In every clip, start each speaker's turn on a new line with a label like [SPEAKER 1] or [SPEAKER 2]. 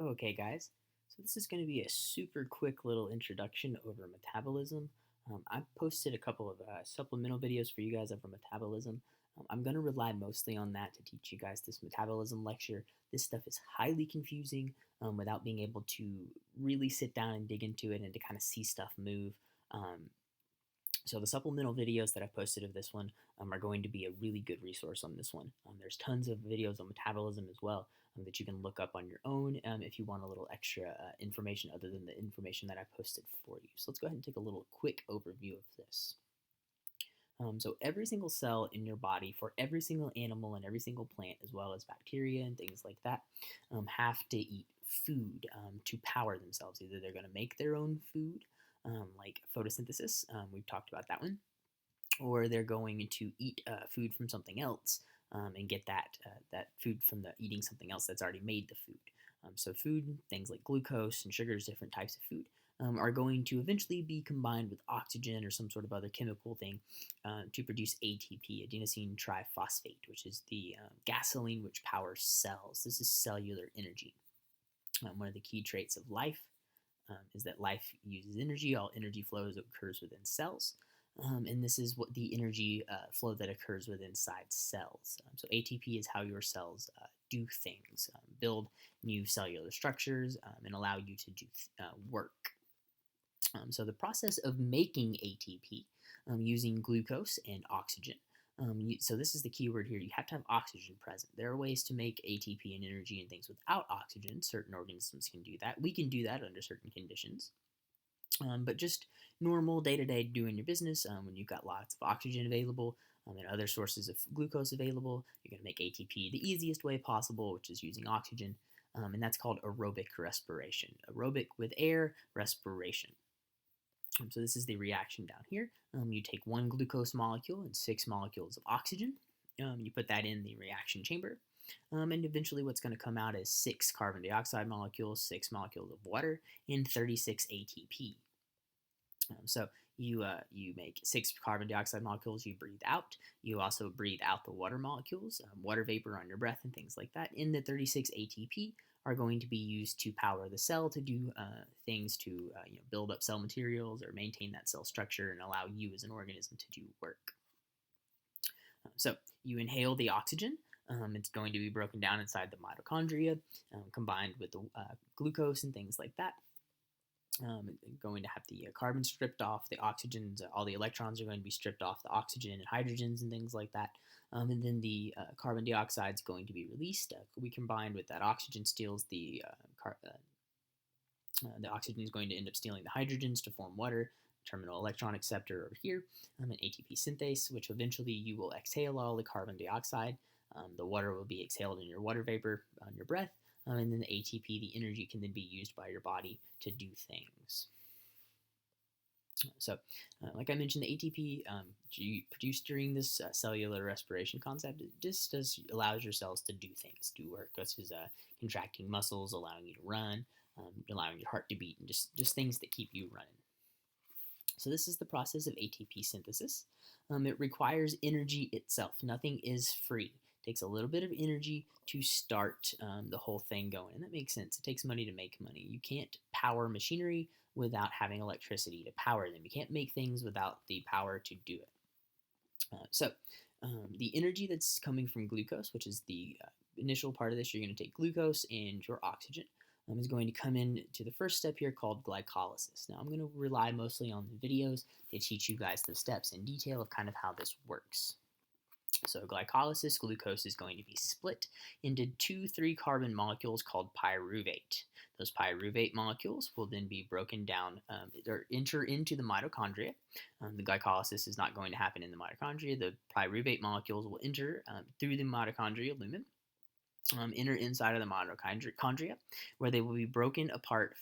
[SPEAKER 1] Okay, guys, so this is going to be a super quick little introduction over metabolism. I've posted a couple of supplemental videos for you guys over metabolism. I'm going to rely mostly on that to teach you guys this metabolism lecture. This stuff is highly confusing without being able to really sit down and dig into it and to kind of see stuff move. Um, so the supplemental videos that I posted of this one are going to be a really good resource on this one. There's tons of videos on metabolism as well that you can look up on your own if you want a little extra information other than the information that I posted for you. So let's go ahead and take a little quick overview of this. So every single cell in your body for every single animal and every single plant, as well as bacteria and things like that, have to eat food to power themselves. Either they're going to make their own food, like photosynthesis, we've talked about that one, or they're going to eat food from something else and get that food from the eating something else that's already made the food. So food, things like glucose and sugars, different types of food, are going to eventually be combined with oxygen or some sort of other chemical thing to produce ATP, adenosine triphosphate, which is the gasoline which powers cells. This is cellular energy. One of the key traits of life is that life uses energy. All energy flows occurs within cells. And this is what the energy flow that occurs within inside cells. So ATP is how your cells do things, build new cellular structures, and allow you to do work. So the process of making ATP using glucose and oxygen. So this is the key word here. You have to have oxygen present. There are ways to make ATP and energy and things without oxygen. Certain organisms can do that. We can do that under certain conditions. But just normal day-to-day doing your business, when you've got lots of oxygen available and other sources of glucose available, you're going to make ATP the easiest way possible, which is using oxygen, and that's called aerobic respiration. Aerobic with air, respiration. So this is the reaction down here. You take one glucose molecule and 6 molecules of oxygen. You put that in the reaction chamber. And eventually what's going to come out is 6 carbon dioxide molecules, 6 molecules of water, and 36 ATP. So you make 6 carbon dioxide molecules, you breathe out. You also breathe out the water molecules, water vapor on your breath and things like that. In the 36 ATP are going to be used to power the cell to do things to build up cell materials or maintain that cell structure and allow you as an organism to do work. So you inhale the oxygen. It's going to be broken down inside the mitochondria, combined with the glucose and things like that. Going to have the carbon stripped off, the oxygens, all the electrons are going to be stripped off, the oxygen and hydrogens and things like that. And then the carbon dioxide is going to be released. We combined with that oxygen steals the oxygen is going to end up stealing the hydrogens to form water, terminal electron acceptor over here, an ATP synthase, which eventually you will exhale all the carbon dioxide. The water will be exhaled in your water vapor on your breath, and then the ATP, the energy, can then be used by your body to do things. So, like I mentioned, the ATP produced during this cellular respiration concept, it just allows your cells to do things, do work. This is contracting muscles, allowing you to run, allowing your heart to beat, and just things that keep you running. So this is the process of ATP synthesis. It requires energy itself. Nothing is free. It takes a little bit of energy to start the whole thing going, and that makes sense. It takes money to make money. You can't power machinery without having electricity to power them. You can't make things without the power to do it. So the energy that's coming from glucose, which is the initial part of this, you're going to take glucose and your oxygen, is going to come in to the first step here called glycolysis. Now I'm going to rely mostly on the videos to teach you guys the steps in detail of kind of how this works. So glycolysis, glucose is going to be split into 2 3-carbon molecules called pyruvate. Those pyruvate molecules will then be broken down or enter into the mitochondria. The glycolysis is not going to happen in the mitochondria. The pyruvate molecules will enter through the mitochondrial lumen, enter inside of the mitochondria, where they will be broken apart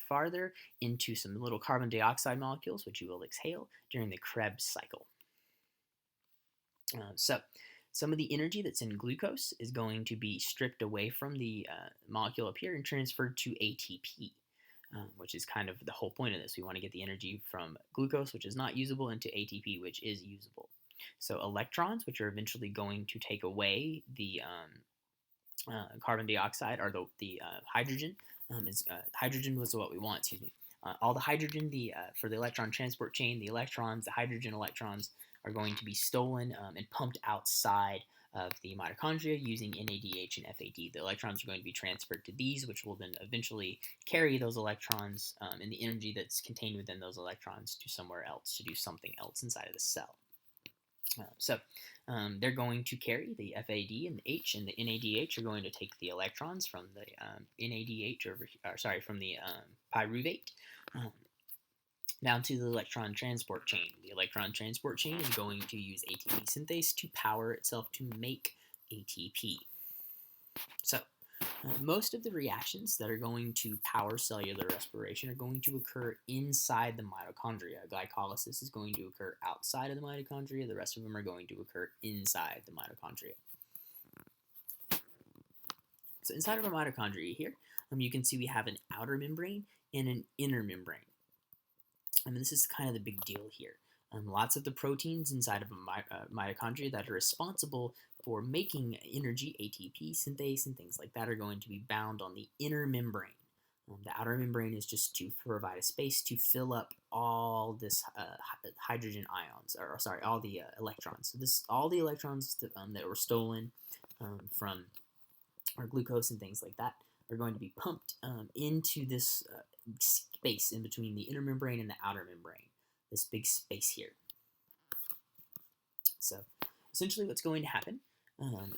[SPEAKER 1] farther into some little carbon dioxide molecules, which you will exhale during the Krebs cycle. So some of the energy that's in glucose is going to be stripped away from the molecule up here and transferred to ATP, which is kind of the whole point of this. We want to get the energy from glucose, which is not usable, into ATP, which is usable. So electrons, which are eventually going to take away the carbon dioxide, or the hydrogen. Hydrogen was what we want. Excuse me. All the hydrogen, for the electron transport chain, the electrons, the hydrogen electrons, are going to be stolen and pumped outside of the mitochondria using NADH and FAD. The electrons are going to be transferred to these, which will then eventually carry those electrons and the energy that's contained within those electrons to somewhere else to do something else inside of the cell. They're going to carry the FAD and the H, and the NADH are going to take the electrons from the NADH from the pyruvate down to the electron transport chain. The electron transport chain is going to use ATP synthase to power itself to make ATP. So, most of the reactions that are going to power cellular respiration are going to occur inside the mitochondria. Glycolysis is going to occur outside of the mitochondria. The rest of them are going to occur inside the mitochondria. So inside of our mitochondria here, you can see we have an outer membrane and an inner membrane. This is kind of the big deal here. Lots of the proteins inside of a mitochondria that are responsible for making energy, ATP synthase and things like that, are going to be bound on the inner membrane. The outer membrane is just to provide a space to fill up all this hydrogen ions, all the electrons. So all the electrons that were stolen from our glucose and things like that are going to be pumped into this space in between the inner membrane and the outer membrane, this big space here. So essentially what's going to happen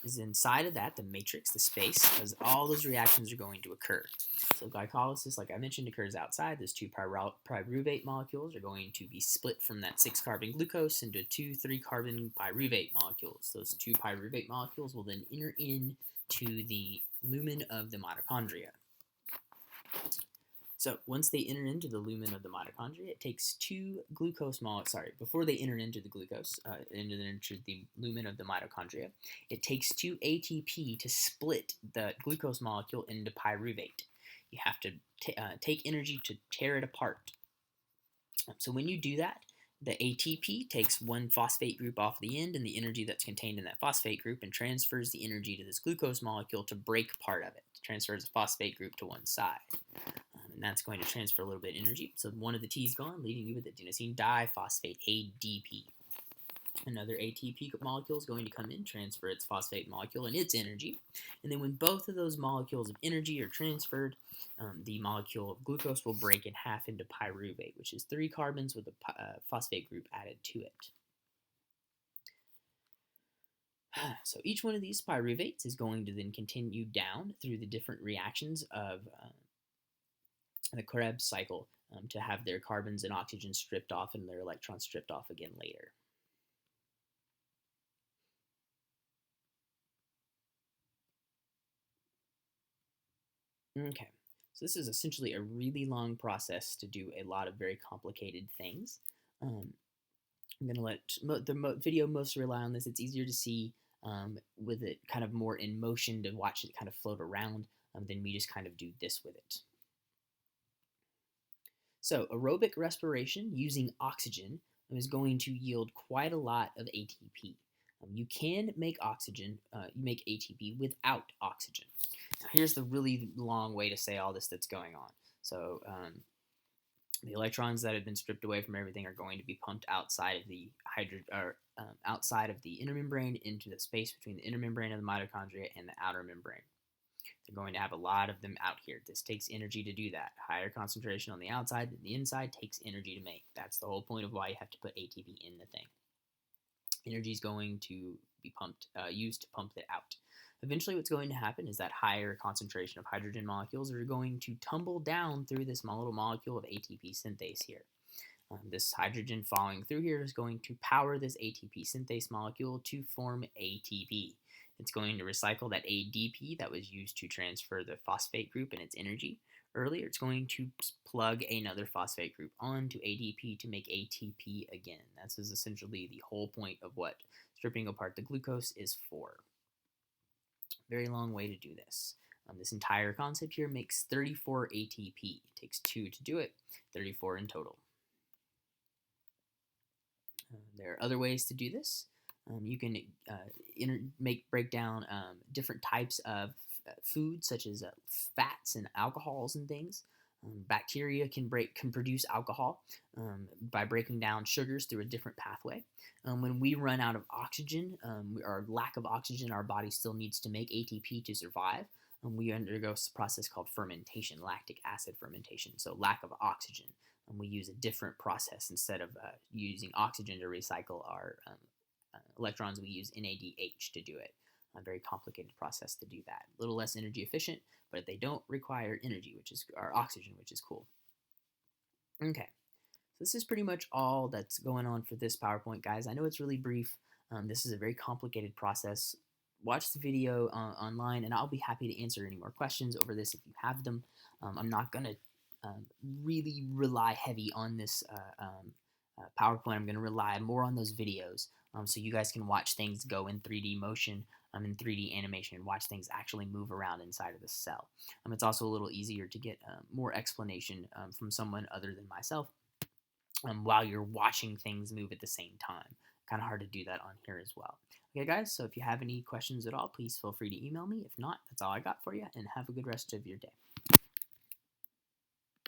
[SPEAKER 1] is inside of that, the matrix, the space, because all those reactions are going to occur. So glycolysis, like I mentioned, occurs outside. Those two pyruvate molecules are going to be split from that 6-carbon glucose into 2 3-carbon pyruvate molecules. Those 2 pyruvate molecules will then enter into the lumen of the mitochondria. So once they enter into the lumen of the mitochondria, it takes 2 glucose molecules. Before they enter into the glucose, into the lumen of the mitochondria, it takes 2 ATP to split the glucose molecule into pyruvate. You have to take energy to tear it apart. So when you do that, the ATP takes one phosphate group off the end and the energy that's contained in that phosphate group and transfers the energy to this glucose molecule to break part of it. It transfers the phosphate group to one side. And that's going to transfer a little bit of energy. So one of the T's gone, leaving you with adenosine diphosphate, ADP. Another ATP molecule is going to come in, transfer its phosphate molecule and its energy. And then when both of those molecules of energy are transferred, the molecule of glucose will break in half into pyruvate, which is 3 carbons with a phosphate group added to it. So each one of these pyruvates is going to then continue down through the different reactions of the Krebs cycle to have their carbons and oxygen stripped off and their electrons stripped off again later. Okay, so this is essentially a really long process to do a lot of very complicated things. I'm going to let the video mostly rely on this. It's easier to see with it kind of more in motion to watch it kind of float around than me just kind of do this with it. So aerobic respiration using oxygen is going to yield quite a lot of ATP. You can make ATP without oxygen. Now, here's the really long way to say all this that's going on. So the electrons that have been stripped away from everything are going to be pumped outside of the outside of the inner membrane into the space between the inner membrane of the mitochondria and the outer membrane. They're going to have a lot of them out here. This takes energy to do that. Higher concentration on the outside than the inside takes energy to make. That's the whole point of why you have to put ATP in the thing. Energy is going to be used to pump it out. Eventually what's going to happen is that higher concentration of hydrogen molecules are going to tumble down through this little molecule of ATP synthase here. This hydrogen falling through here is going to power this ATP synthase molecule to form ATP. It's going to recycle that ADP that was used to transfer the phosphate group and its energy. Earlier, it's going to plug another phosphate group onto ADP to make ATP again. That's essentially the whole point of what stripping apart the glucose is for. Very long way to do this. This entire concept here makes 34 ATP. It takes 2 to do it, 34 in total. There are other ways to do this. You can break down different types of foods such as fats and alcohols and things. Bacteria can produce alcohol by breaking down sugars through a different pathway. When we run out of oxygen, or lack of oxygen, our body still needs to make ATP to survive. We undergo a process called fermentation, lactic acid fermentation. So lack of oxygen, we use a different process. Instead of using oxygen to recycle our electrons, we use NADH to do it. A very complicated process to do that. A little less energy efficient, but they don't require energy, which is our oxygen, which is cool. Okay, so this is pretty much all that's going on for this PowerPoint, guys. I know it's really brief. This is a very complicated process. Watch the video online, and I'll be happy to answer any more questions over this if you have them. I'm not going to really rely heavy on this PowerPoint. I'm going to rely more on those videos so you guys can watch things go in 3D motion, in 3D animation, and watch things actually move around inside of the cell. It's also a little easier to get more explanation from someone other than myself while you're watching things move at the same time. Kind of hard to do that on here as well. Okay, guys, so if you have any questions at all, please feel free to email me. If not, that's all I got for you, and have a good rest of your day.